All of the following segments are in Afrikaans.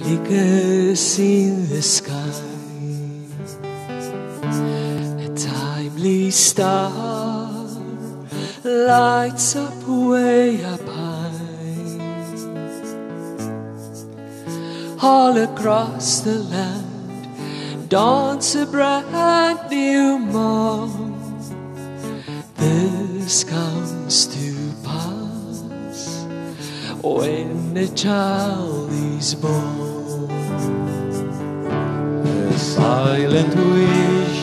flickers in the sky. A timely star lights up way up high. All across the land dawns a brand new morn. This comes to pass when a child is born. A silent wish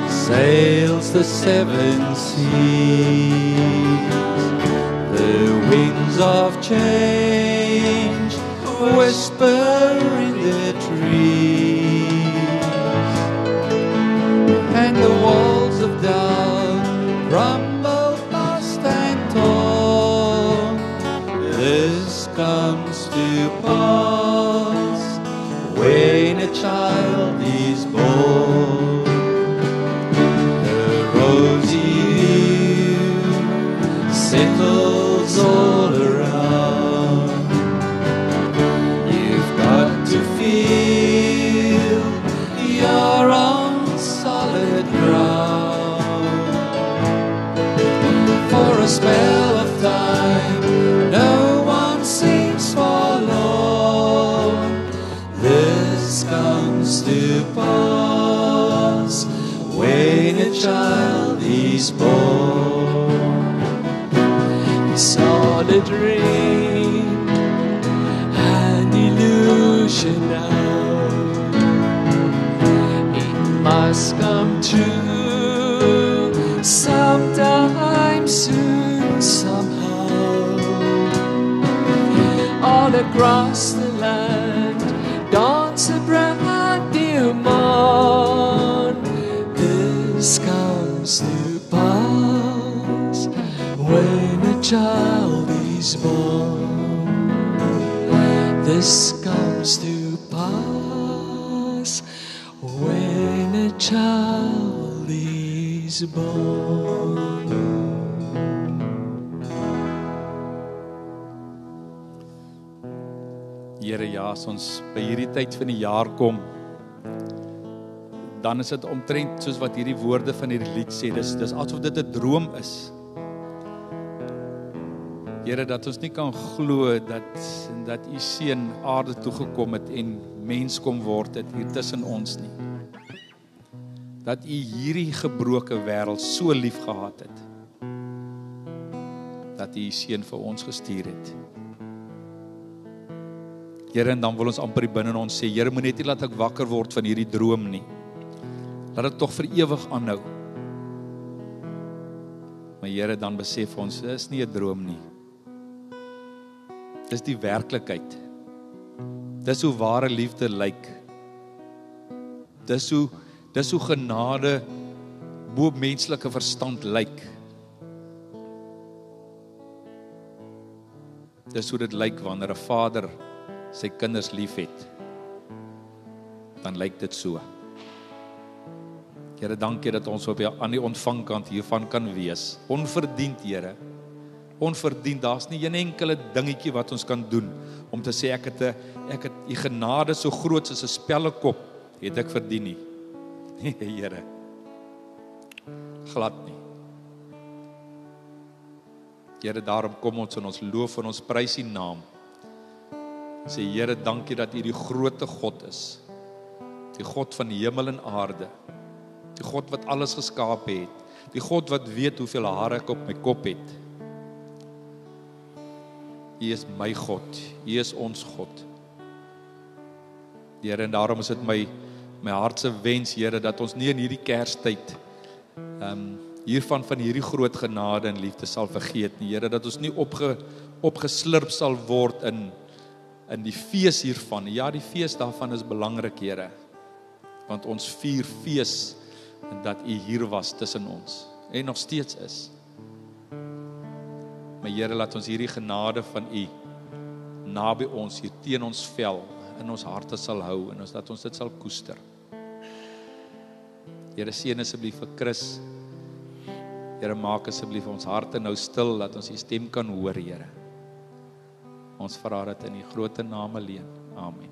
sails the seven seas. The winds of change whisper in the trees, and the walls of doubt rumble fast and torn. This comes to pass when a child is born. The rosy hue settles all around. You've got to feel you're on solid ground. For a spell of time, no one seems forlorn. This comes to pass when a child is born. It's all a dream, an illusion now. It must come true sometime soon, somehow. All across the land dawns a brand new morn. This comes to pass when a child is born. This comes to pass when a child is born. Here, ja, as ons by hierdie tyd van die jaar kom, dan is dit omtrent soos wat hierdie woorde van hierdie lied sê, dis asof dit 'n droom is. Here, dat ons nie kan glo dat u seun aarde toe gekom het en mens kom word het hier tussen ons nie. Dat u hierdie gebroke wêreld so lief gehad het, dat u seun vir ons gestuur het. Here, en dan wil ons amper binne in ons sê, Here, moet net nie laat ek wakker word van hierdie droom nie. Laat dit tog vir ewig aanhou. Maar Here, dan besef ons, dit is nie 'n droom nie. Dis die werklikheid. Dis hoe ware liefde lyk. Dis hoe genade bo menslike verstand lyk. Dis hoe dit lyk wanneer 'n vader sy kinders lief het. Dan lyk dit so. Here, dankie dat ons aan die ontvangkant hiervan kan wees. Onverdiend, Here. Onverdiend, daar's nie een enkele dingetjie wat ons kan doen om te sê ek het u genade so groot soos 'n spellekop het ek verdien nie. Here. Glad nie. Here, daarom kom ons en ons loof en ons prys u naam. Sê, Here, dankie dat u die grootte God is. Die God van die hemel en aarde. Die God wat alles geskaap het. Die God wat weet hoeveel hare ek op my kop het. U is my God. U is ons God. Here, en daarom is dit my hartse wens, Here, dat ons nie in hierdie Kerstyd hiervan van hierdie groot genade en liefde sal vergeet nie. Here, dat ons nie opgeslurp sal word in die fees hiervan. Ja, die fees daarvan is belangrik, Here. Want ons vier fees dat u hier was tussen ons en nog steeds is. Maar Here, laat ons hierdie genade van u naby ons, hier teen ons vel, in ons harte sal hou en dat ons dit sal koester. Here, seën asseblief vir Chris. Here, maak asseblief ons harte nou stil, dat ons die stem kan hoor, Here. Ons vra dit in die groot naam alleen. Amen.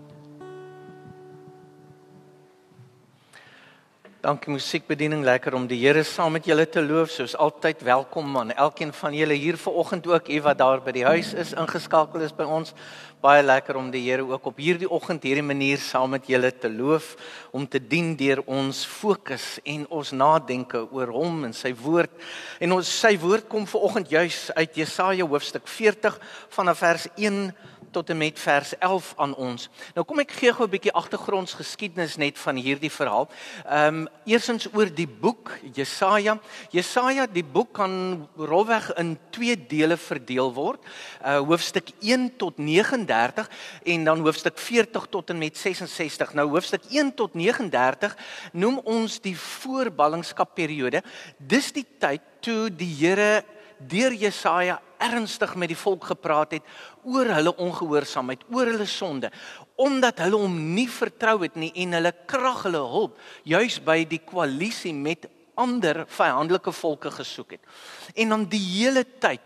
Dankie musiekbediening, lekker om die Here saam met julle te loof, soos altyd welkom aan elkeen van julle hier vanoggend ook, u wat daar by die huis is, ingeskakel is by ons, baie lekker om die Here ook op hierdie oggend, hierdie manier saam met julle te loof, om te dien deur ons fokus en ons nadenke oor hom en sy woord, en sy woord kom vanoggend juis uit Jesaja hoofstuk 40, vanaf vers 1 tot en met vers 11 aan ons. Nou kom ek gee gou 'n bietjie agtergrondsgeskiedenis net van hierdie verhaal. Eerstens oor die boek Jesaja. Jesaja, die boek kan rolweg in 2 dele verdeel word. Hoofstuk 1 tot 39 en dan hoofstuk 40 tot en met 66. Nou hoofstuk 1 tot 39 noem ons die voorballingskapperiode. Dis die tyd toe die Here deur Jesaja ernstig met die volk gepraat het oor hulle ongehoorsaamheid, oor hulle sonde, omdat hulle hom nie vertrou het nie en hulle krag, hulle hulp, juis by die koalisie met ander vyandelike volke gesoek het. En dan die hele tyd,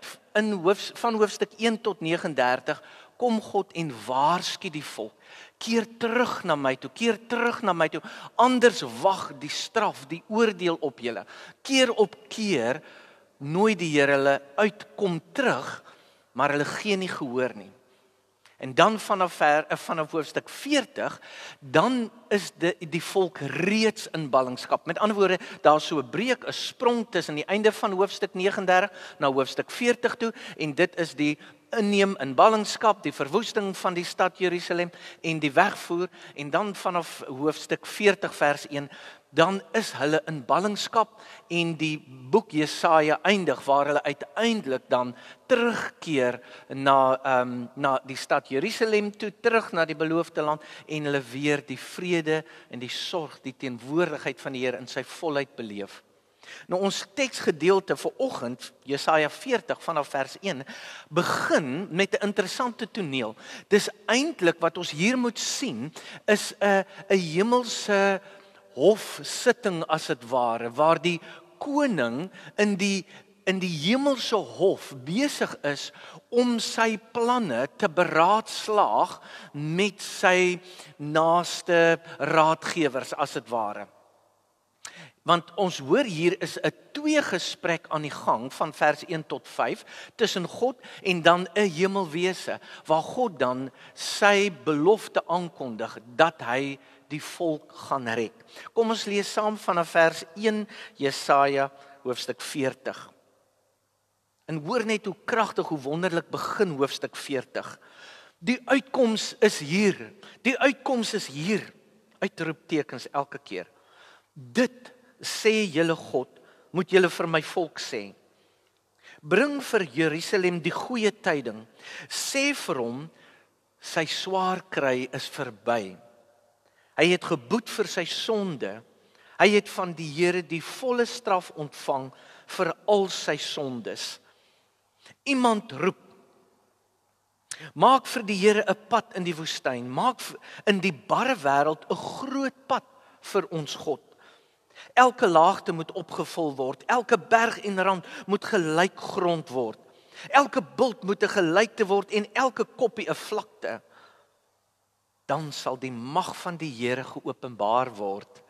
van hoofstuk 1 tot 39, kom God en waarsku die volk. Keer terug na my toe, keer terug na my toe, anders wag die straf, die oordeel op julle. Keer op keer nooi die Here hulle uit, kom terug, maar hulle gee nie gehoor nie. En dan vanaf hoofstuk 40, dan is die volk reeds in ballingskap. Met ander woorde, daar is so 'n breek, 'n sprong tussen die einde van hoofstuk 39 na hoofstuk 40 toe, en dit is die inneem in ballingskap, die verwoesting van die stad Jerusalem en die wegvoer, en dan vanaf hoofstuk 40 vers 1, dan is hulle in ballingskap en die boek Jesaja eindig waar hulle uiteindelik dan terugkeer na die stad Jerusalem toe, terug na die beloofde land en hulle weer die vrede en die sorg, die teenwoordigheid van die Here in sy volheid beleef. Nou ons teksgedeelte vir oggend, Jesaja 40 vanaf vers 1, begin met 'n interessante toneel. Dis eintlik wat ons hier moet sien, is 'n hemelse hofsitting as dit ware, waar die koning in die hemelse hof besig is om sy planne te beraadslaag met sy naaste raadgewers as dit ware. Want ons hoor hier is 'n tweegesprek aan die gang van vers 1 tot 5 tussen God en dan 'n hemelwese waar God dan sy belofte aankondig dat hy die volk gaan red. Kom ons lees saam vanaf vers 1 Jesaja hoofstuk 40. En hoor net hoe kragtig, hoe wonderlik begin hoofstuk 40. Die uitkoms is hier. Die uitkoms is hier. Uitroeptekens elke keer. Dit sê julle God, moet julle vir my volk sê. Bring vir Jerusalem die goeie tyding. Sê vir hom, sy swaar kry is verby. Hy het geboet vir sy sonde. Hy het van die Here die volle straf ontvang vir al sy sondes. Iemand roep, maak vir die Here 'n pad in die woestyn, maak in die barre wêreld 'n groot pad vir ons God. Elke laagte moet opgevul word, elke berg en rand moet gelyk grond word. Elke bult moet 'n gelykte word en elke koppie 'n vlakte. Dan sal die mag van die Here geopenbaar word.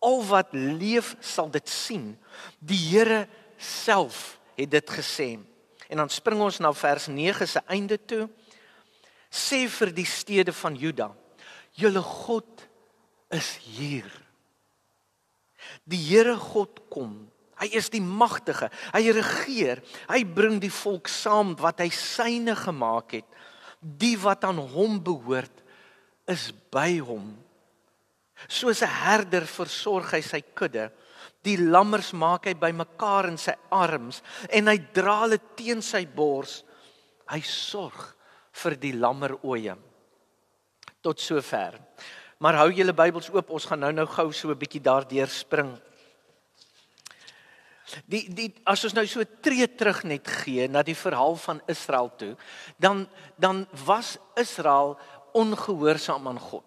Al wat leef sal dit sien. Die Here self het dit gesê. En dan spring ons na vers 9 se einde toe. Sê vir die stede van Juda, julle God is hier. Die Here God kom. Hy is die magtige. Hy regeer. Hy bring die volk saam wat hy syne gemaak het. Die wat aan hom behoort is by hom. Soos 'n herder versorg hy sy kudde. Die lammers maak hy bymekaar in sy arms en hy dra hulle teen sy bors. Hy sorg vir die lammeroeie. Tot sover. Maar hou julle Bybels oop, ons gaan nou gou so 'n bietjie daardeur spring. As ons nou so 'n tree terug net gee na die verhaal van Israel toe, dan was Israel ongehoorsaam aan God.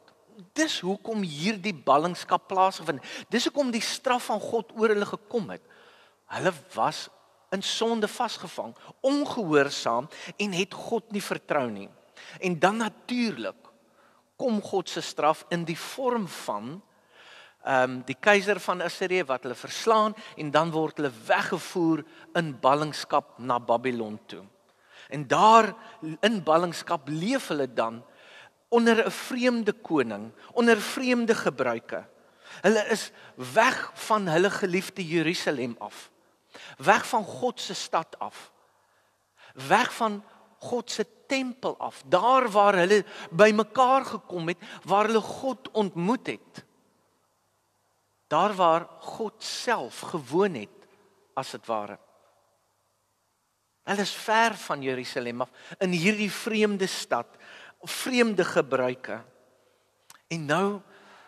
Dis hoekom hierdie ballingskap plaasgevind. Dis hoekom die straf van God oor hulle gekom het. Hulle was in sonde vasgevang, ongehoorsaam en het God nie vertrou nie. En dan natuurlik kom God se straf in die vorm van die keiser van Assirië wat hulle verslaan en dan word hulle weggevoer in ballingskap na Babylon toe. En daar in ballingskap leef hulle dan onder 'n vreemde koning, onder vreemde gebruike. Hulle is weg van hulle geliefde Jerusalem af. Weg van God se stad af. Weg van God se tempel af. Daar waar hulle bymekaar gekom het, waar hulle God ontmoet het. Daar waar God self gewoon het, as dit ware. Hulle is ver van Jerusalem af, in hierdie vreemde stad, vreemde gebruike. En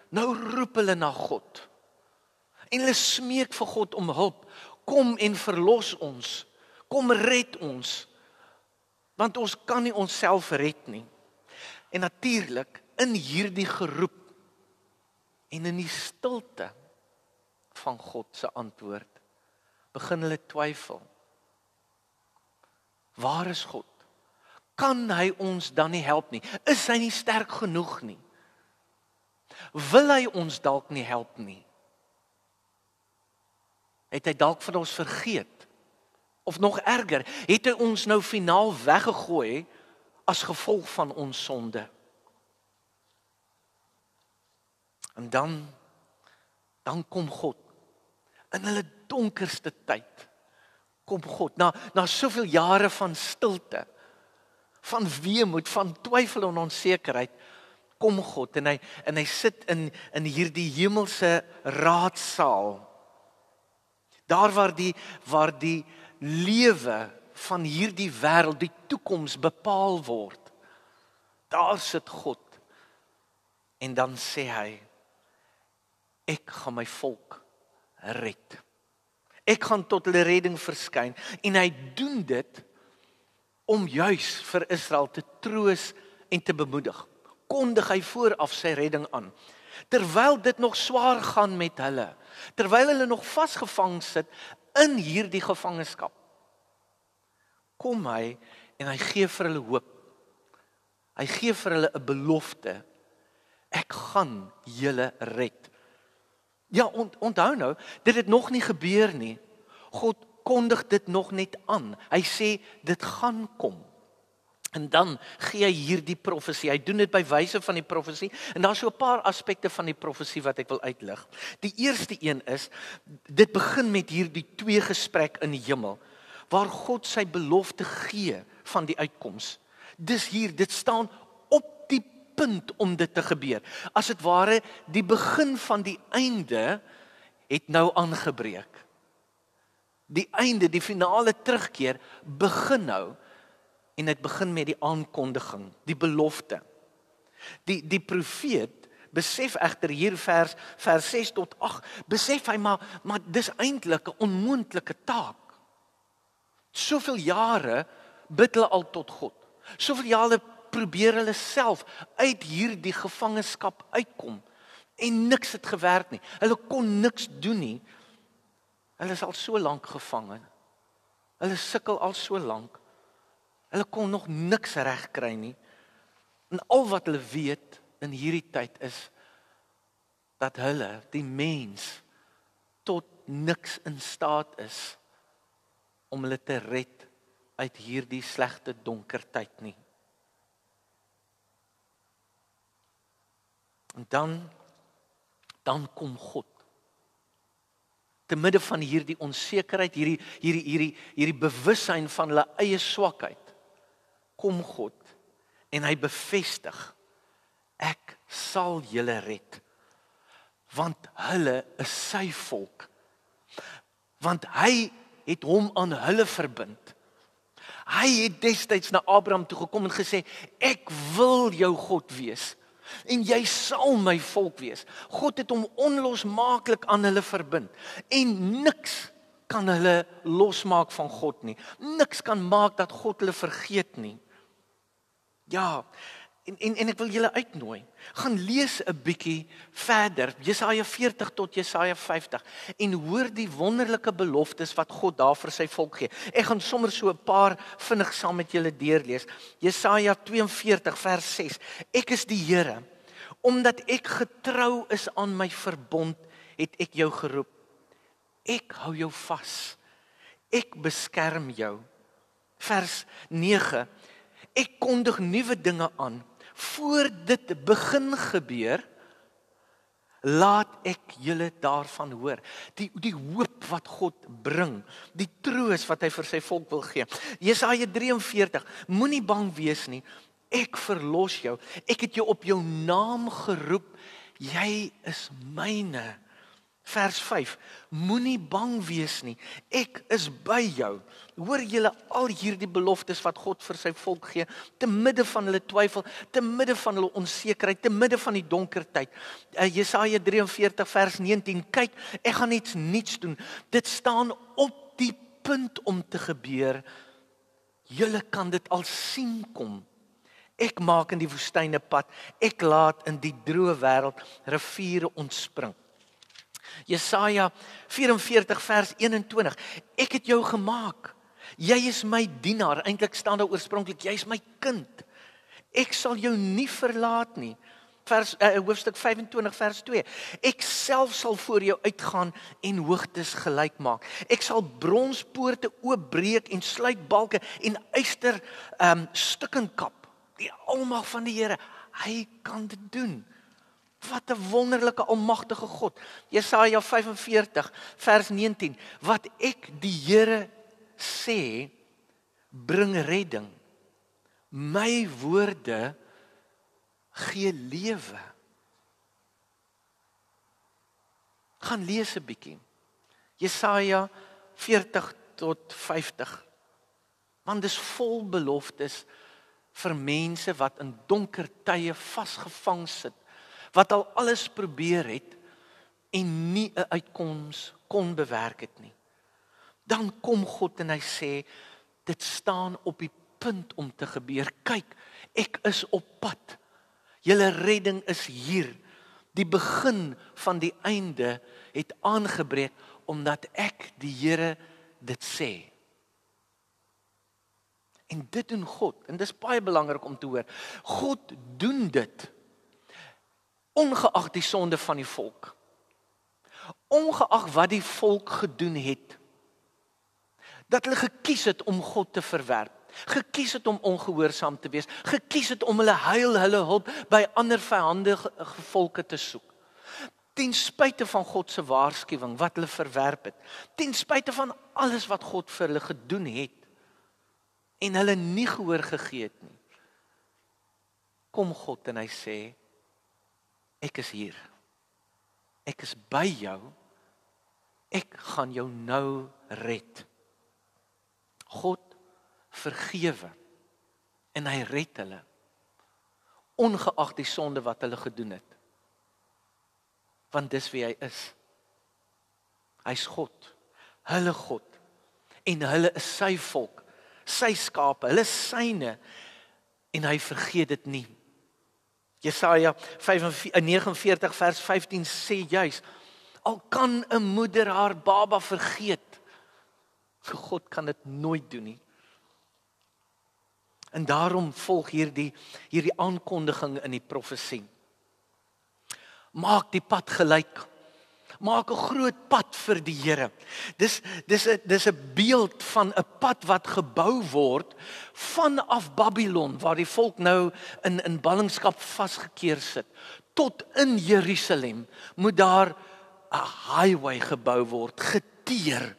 nou roep hulle na God. En hulle smeek vir God om hulp. Kom en verlos ons. Kom red ons. Want ons kan nie onsself red nie. En natuurlik, in hierdie geroep en in die stilte van God se antwoord, begin hulle twyfel. Waar is God? Kan hy ons dan nie help nie? Is hy nie sterk genoeg nie? Wil hy ons dalk nie help nie? Het hy dalk van ons vergeet? Of nog erger, het hy ons nou finaal weggegooi as gevolg van ons sonde? En dan kom God. In hulle donkerste tyd kom God. Na soveel jare van stilte, van weemoed, van twyfel en onsekerheid, kom God en hy sit in hierdie hemelse raadsaal. Daar waar die lewe van hierdie wêreld, die toekoms bepaal word. Daar sit God. En dan sê hy, ek gaan my volk red. Ek gaan tot hulle redding verskyn. En hy doen dit om juis vir Israel te troos en te bemoedig. Kondig hy vooraf sy redding aan. Terwyl dit nog swaar gaan met hulle. Terwyl hulle nog vasgevang sit in hierdie gevangenskap. Kom hy en hy gee vir hulle hoop. Hy gee vir hulle 'n belofte. Ek gaan julle red. Ja, onthou nou, dit het nog nie gebeur nie. God kondig dit nog net aan. Hy sê, dit gaan kom. En dan gee hy hierdie profesie. Hy doen dit by wyse van die profesie. En daar is so 'n paar aspekte van die profesie wat ek wil uitlig. Die eerste een is, dit begin met hierdie twee gesprek in die hemel, waar God sy belofte gee van die uitkoms. Dis hier, dit staan op die punt om dit te gebeur. As dit ware, die begin van die einde het nou aangebreek. Die einde, die finale terugkeer, begin nou. En dit begin met die aankondiging, die belofte. Die profeet besef egter hier vers 6 tot 8, besef hy maar dis eintlik 'n onmoontlike taak. Soveel jare bid hulle al tot God. Soveel jare probeer hulle self uit hierdie gevangenskap uitkom. En niks het gewerk nie. Hulle kon niks doen nie. Hulle is al so lank gevange. Hulle sukkel al so lank. Hulle kon nog niks reg kry nie. En al wat hulle weet in hierdie tyd is dat hulle, die mens, tot niks in staat is om hulle te red uit hierdie slegte donker tyd nie. En dan kom God. Te midde van hierdie onsekerheid, hierdie bewussyn van hulle eie swakheid, kom God en hy bevestig, ek sal julle red, want hulle is sy volk, want hy het hom aan hulle verbind. Hy het destyds na Abraham toe gekom en gesê, ek wil jou God wees, en jy sal my volk wees. God het hom onlosmaaklik aan hulle verbind, en niks kan hulle losmaak van God nie. Niks kan maak dat God hulle vergeet nie. Ja, en ek wil julle uitnooi, gaan lees 'n bietjie verder, Jesaja 40 tot Jesaja 50, en hoor die wonderlike beloftes wat God daar vir sy volk gee. Ek gaan sommer so 'n paar vinnig saam met julle deurlees. Jesaja 42 vers 6, ek is die Here, Omdat ek getrou is aan my verbond, het ek jou geroep. Ek hou jou vas. Ek beskerm jou. Vers 9. Ek kondig nuwe dinge aan. Voor dit begin gebeur, laat ek julle daarvan hoor. Die hoop wat God bring, die troos wat hy vir sy volk wil gee. Jesaja 43, moenie bang wees nie, ek verlos jou, ek het jou op jou naam geroep, jy is myne. Vers 5, moenie bang wees nie, ek is by jou. Hoor julle al hierdie beloftes wat God vir sy volk gee, te midde van hulle twyfel, te midde van hulle onsekerheid, te midde van die donker tyd. Jesaja 43 vers 19, kyk, ek gaan iets nuuts doen. Dit staan op die punt om te gebeur. Julle kan dit al sien kom. Ek maak in die woestyne pad, ek laat in die droë wêreld riviere ontspring. Jesaja 44 vers 21, ek het jou gemaak. Jy is my dienaar, eintlik staan daar oorspronklik, jy is my kind. Ek sal jou nie verlaat nie. Hoofstuk 25 vers 2. Ek self sal voor jou uitgaan en hoogtes gelyk maak. Ek sal bronspoorte oopbreek en sluit balke en yster stukken kap. Die almag van die Here, hy kan dit doen. Wat 'n wonderlike almagtige God. Jesaja 45 vers 19. Wat ek die Here sê, bring redding. My woorde gee lewe. Gaan lees 'n bietjie. Jesaja 40 tot 50. Want dis vol beloftes vir mense wat in donker tye vasgevang sit, wat al alles probeer het en nie 'n uitkoms kon bewerk het nie. Dan kom God en hy sê, dit staan op die punt om te gebeur. Kyk, ek is op pad. Julle redding is hier. Die begin van die einde het aangebreek, omdat ek die Here dit sê. En dit doen God, en dis baie belangrik om te hoor. God doen dit, ongeag die sonde van die volk. Ongeag wat die volk gedoen het. Dat hulle gekies het om God te verwerp. Gekies het om ongehoorsaam te wees. Gekies het om hulle heil, hulle hulp by ander vyandige volke te soek. Ten spyte van God se waarskuwing wat hulle verwerp het. Ten spyte van alles wat God vir hulle gedoen het. En hulle nie gehoor gegee het nie. Kom God en hy sê, ek is hier. Ek is by jou. Ek gaan jou nou red. God vergewe en hy red hulle, ongeag die sonde wat hulle gedoen het. Want dis wie hy is. Hy's God, hulle God, en hulle is sy volk, sy skape, hulle is syne, en hy vergeet dit nie. Jesaja 49 vers 15 sê juis, al kan 'n moeder haar baba vergeet, God kan dit nooit doen nie. En daarom volg hierdie aankondiging in die profesie. Maak die pad gelyk. Maak 'n groot pad vir die Here. Dis 'n beeld van 'n pad wat gebou word vanaf Babylon, waar die volk nou in ballingskap vasgekeer sit, tot in Jerusalem. Moet daar 'n highway gebou word, geteer,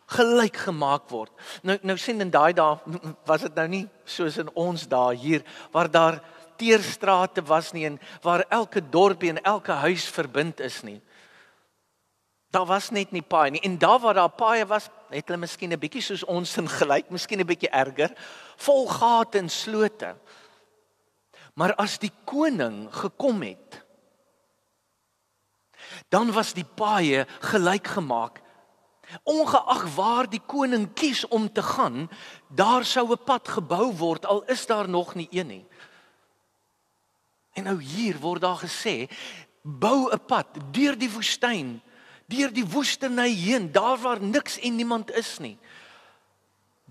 gelyk gemaak word. Nou sien in daai dae was dit nou nie soos in ons dae hier, waar daar teerstrate was nie, en waar elke dorpie en elke huis verbind is nie. Daar was net nie paai nie, en daar waar daar paai was, het hulle miskien 'n bietjie soos ons in gelyk, miskien 'n bietjie erger, vol gate en slote. Maar as die koning gekom het, dan was die paaie gelyk gemaak. Ongeag waar die koning kies om te gaan, daar sou 'n pad gebou word, al is daar nog nie een nie. En nou hier word daar gesê, bou 'n pad deur die woestyn, deur die woestynny heen, daar waar niks en niemand is nie.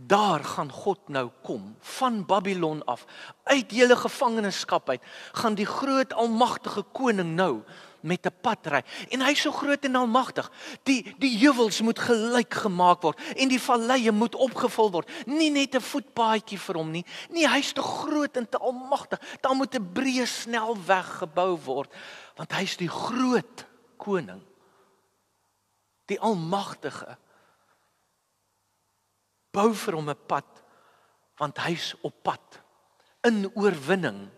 Daar gaan God nou kom, van Babylon af, uit julle gevangenskap uit, gaan die groot almagtige koning nou met 'n pad ry. En hy is so groot en almagtig. Die heuwels moet gelyk gemaak word en die valleie moet opgevul word. Nie net 'n voetpaadjie vir hom nie. Nee, hy is te groot en te almagtig. Daar moet 'n breë snelweg gebou word, want hy is die groot koning. Die almagtige. Bou vir hom 'n pad, want hy's op pad. In oorwinning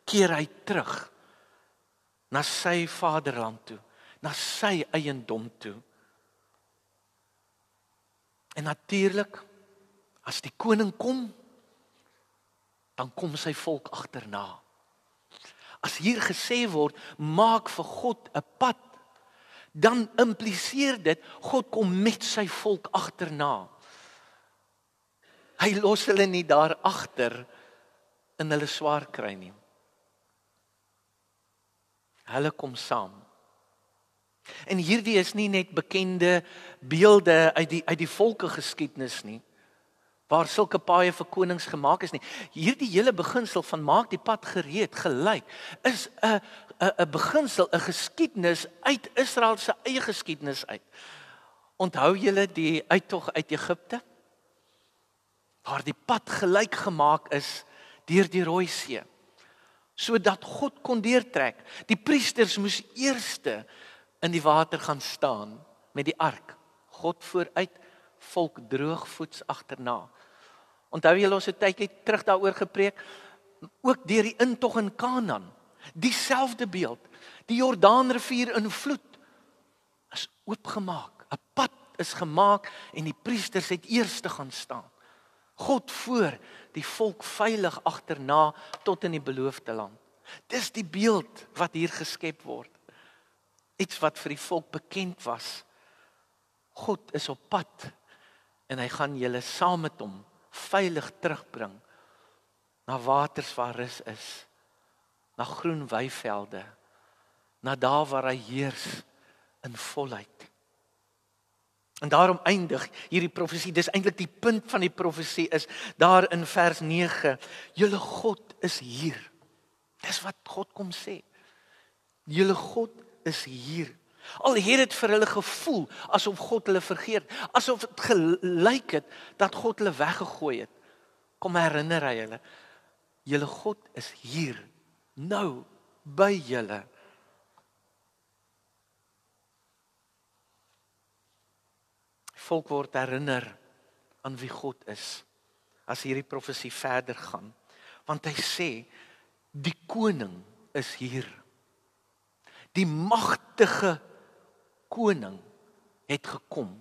keer hy terug na sy vaderland toe, na sy eiendom toe. En natuurlik, as die koning kom, dan kom sy volk agterna. As hier gesê word, maak vir God 'n pad, dan impliseer dit, God kom met sy volk agterna. Hy los hulle nie daar agter in hulle swaar kry nie. Hulle kom saam. En hierdie is nie net bekende beelde uit die volkegeskiedenis nie, waar sulke paaie vir konings gemaak is nie. Hierdie hele beginsel van maak die pad gereed, gelyk, is 'n beginsel, 'n geskiedenis uit Israel se eie geskiedenis uit. Onthou julle die uittog uit Egipte? Waar die pad gelyk gemaak is deur die Rooi See, sodat God kon deurtrek. Die priesters moes eerste in die water gaan staan met die ark. God vooruit, volk droogvoets agterna. Onthou julle ons het tydjie terug daaroor gepreek, ook deur die intog in Kanaan. Dieselfde beeld, die Jordaanrivier in vloed is oopgemaak. 'n Pad is gemaak en die priesters het eerste gaan staan. God voor, die volk veilig agterna tot in die beloofde land. Dis die beeld wat hier geskep word. Iets wat vir die volk bekend was. God is op pad en hy gaan julle saam met hom veilig terugbring na waters waar rus is, na groen weivelde, na daar waar hy heers in volheid. En daarom eindig hierdie profesie, dis eintlik die punt van die profesie is, daar in vers 9, julle God is hier. Dis wat God kom sê. Julle God is hier. Al het dit vir hulle gevoel, asof God hulle vergeet, asof dit gelyk het, dat God hulle weggegooi het. Kom herinner hy hulle, julle God is hier, nou, by julle. Volk word herinner aan wie God is, as hierdie profesie verder gaan. Want hy sê, die koning is hier. Die magtige koning het gekom.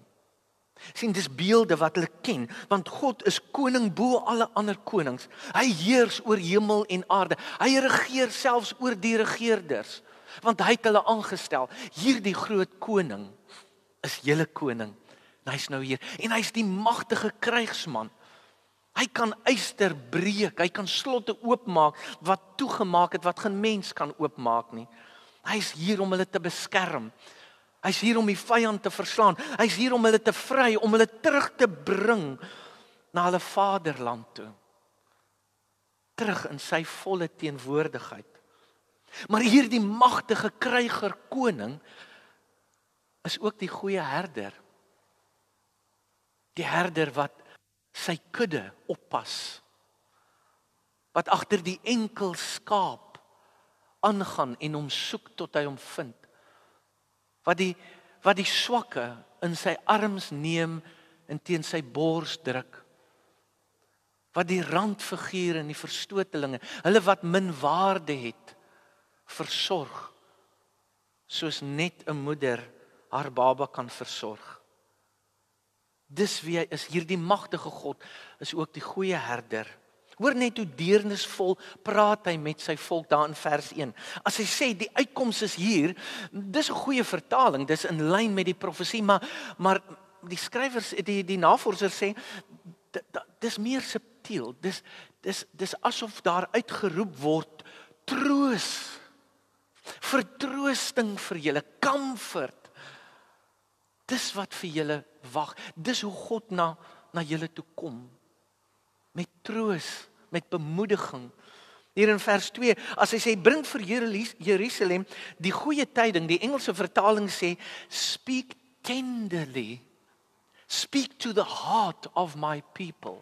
Sien, dis beelde wat hulle ken, want God is koning bo alle ander konings. Hy heers oor hemel en aarde. Hy regeer selfs oor die regeerders, want hy het hulle aangestel. Hierdie groot koning is julle koning. En hy's nou hier. En hy's die magtige krygsman. Hy kan yster breek, hy kan slotte oopmaak wat toegemaak het, wat geen mens kan oopmaak nie. Hy's hier om hulle te beskerm. Hy's hier om die vyand te verslaan. Hy's hier om hulle te vry, om hulle terug te bring na hulle vaderland toe. Terug in sy volle teenwoordigheid. Maar hierdie magtige kryger koning is ook die goeie herder. Die herder wat sy kudde oppas. Wat agter die enkel skaap aangaan en hom soek tot hy hom vind. Wat die swakke in sy arms neem en teen sy bors druk. Wat die randfigure en die verstotelinge, hulle wat min waarde het, versorg. Soos net 'n moeder haar baba kan versorg. Dis wie hy is, hierdie magtige God is ook die goeie herder. Hoor net hoe deernisvol praat hy met sy volk daar in vers 1. As hy sê die uitkoms is hier, dis 'n goeie vertaling, dis in lyn met die profesie, maar die skrywers, die navorsers sê dis meer subtiel. Dis asof daar uitgeroep word troos, vertroosting vir julle, comfort. Dis wat vir julle wag. Dis hoe God na julle toe kom. met troos, met bemoediging. Hier in vers 2, as hy sê, bring vir Jerusalem die goeie tyding, die Engelse vertaling sê, speak tenderly, speak to the heart of my people.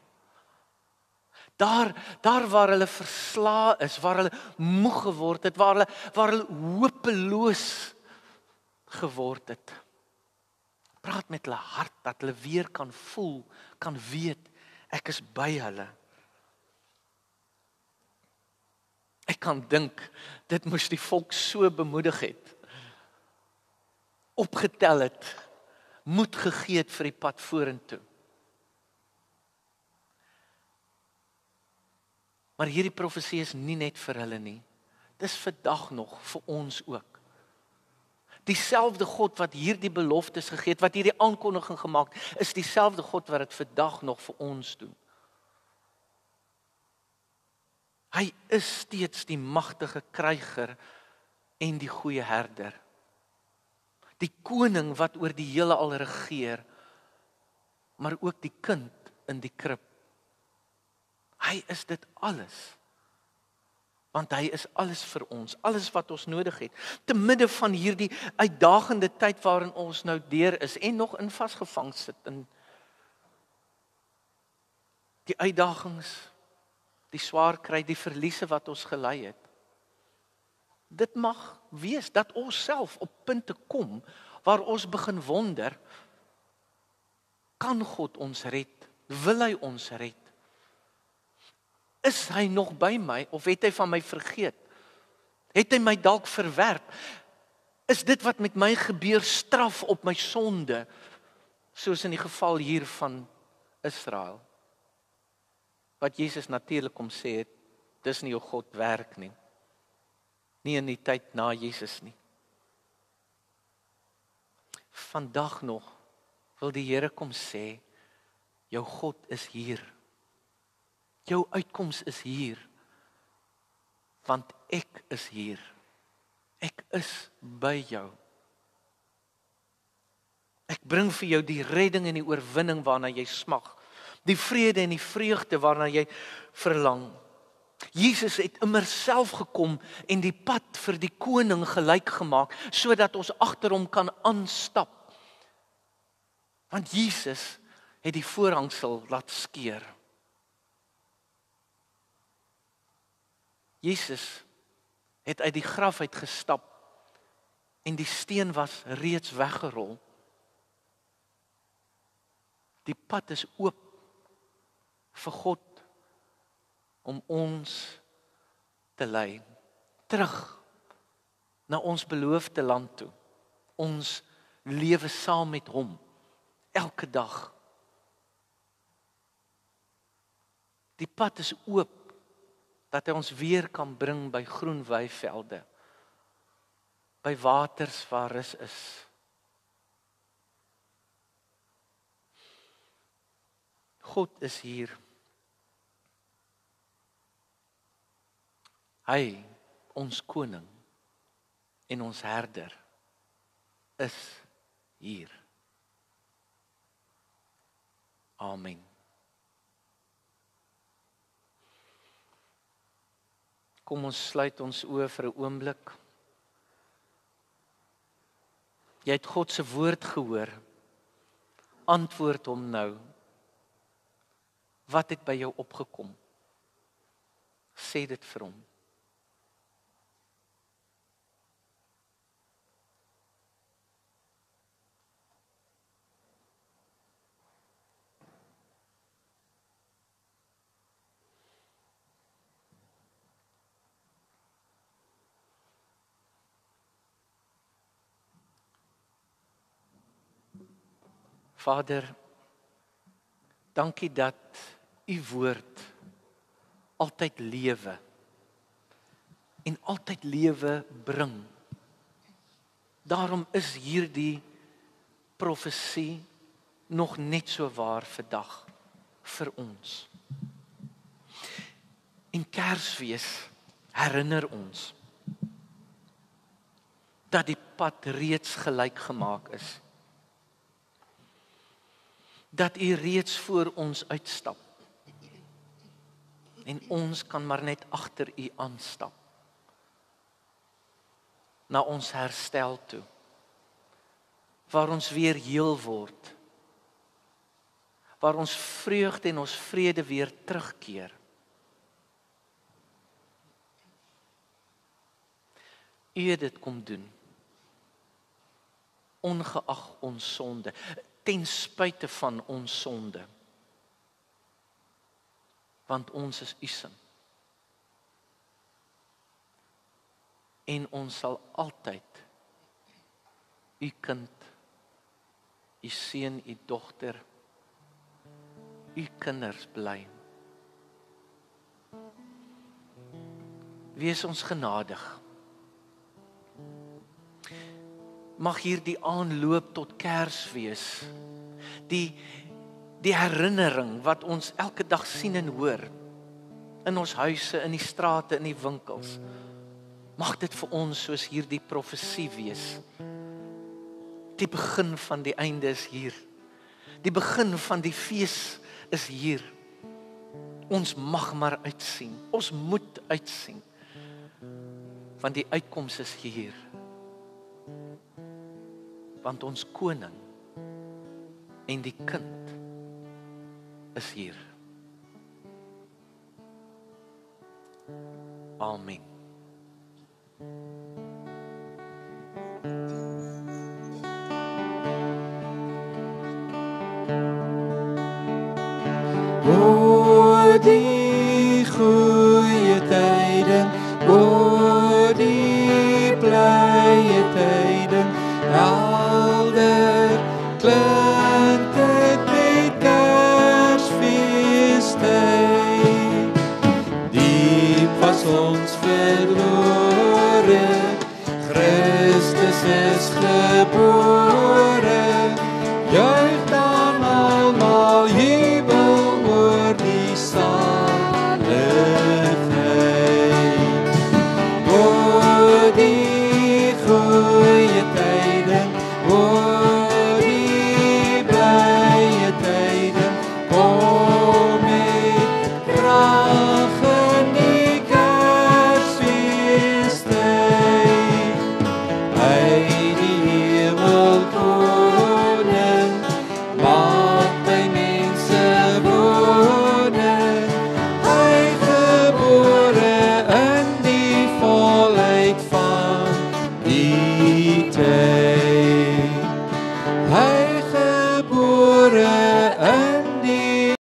Daar waar hulle versla is, waar hulle moeg geword het, waar hulle hopeloos geword het. Praat met hulle hart, dat hulle weer kan voel, kan weet, ek is by hulle. Ek kan dink, dit moes die volk so bemoedig het, opgetel het, moed gegee het vir die pad vorentoe. Maar hierdie profesie is nie net vir hulle nie. Dis vandag nog vir ons ook. Dieselfde God wat hierdie beloftes gegee het, wat hierdie aankondiging gemaak het, is dieselfde God wat dit vandag nog vir ons doen. Hy is steeds die magtige kryger en die goeie herder. Die koning wat oor die hele al regeer, maar ook die kind in die krib. Hy is dit alles. Want hy is alles vir ons, alles wat ons nodig het. Te midde van hierdie uitdagende tyd waarin ons nou deur is en nog in vasgevang sit in die uitdagings, die swaar kry, die verliese wat ons gelei het. Dit mag wees dat ons self op punte kom waar ons begin wonder, kan God ons red? Wil hy ons red? Is hy nog by my of het hy van my vergeet? Het hy my dalk verwerp? Is dit wat met my gebeur straf op my sonde, soos in die geval hier van Israel? Wat Jesus natuurlik kom sê het, dis nie hoe God werk nie. Nie in die tyd na Jesus nie. Vandag nog wil die Here kom sê, jou God is hier. Jou uitkoms is hier. Want ek is hier. Ek is by jou. Ek bring vir jou die redding en die oorwinning waarna jy smag. Die vrede en die vreugde waarna jy verlang. Jesus het immer self gekom en die pad vir die koning gelyk gemaak, sodat ons agter hom kan aanstap. Want Jesus het die voorhangsel laat skeur. Jesus het uit die graf uitgestap en die steen was reeds weggerol. Die pad is oop vir God om ons te lei terug na ons beloofde land toe. Ons lewe saam met hom elke dag. Die pad is oop dat hy ons weer kan bring by groen weivelde, by waters waar rus is. God is hier. Hy, ons koning en ons herder, is hier. Amen. Kom ons sluit ons oë vir 'n oomblik. Jy het God se woord gehoor. Antwoord hom nou. Wat het by jou opgekom? Sê dit vir hom. Vader, dankie dat u woord altyd lewe en altyd lewe bring. Daarom is hierdie profesie nog net so waar vandag vir ons. En Kersfees herinner ons dat die pad reeds gelyk gemaak is. Dat u reeds voor ons uitstap. En ons kan maar net agter U aanstap. Na ons herstel toe. Waar ons weer heel word. Waar ons vreugde en ons vrede weer terugkeer. U het dit kom doen. Ongeag ons sonde, ten spyte van ons sonde. Want ons is U se. En ons sal altyd U kind, U seun, U dogter, U kinders bly. Wees ons genadig. Mag hierdie aanloop tot Kersfees, die herinnering wat ons elke dag sien en hoor, in ons huise, in die strate, in die winkels, mag dit vir ons soos hierdie profesie wees. Die begin van die einde is hier. Die begin van die fees is hier. Ons mag maar uitsien. Ons moet uitsien. Want die uitkoms is hier. Want ons koning en die kind is hier. Amen. O die goeie tyding, o die blye tyding, helder klink dit met Kersfeestyd. Diep was ons verlore, Christus is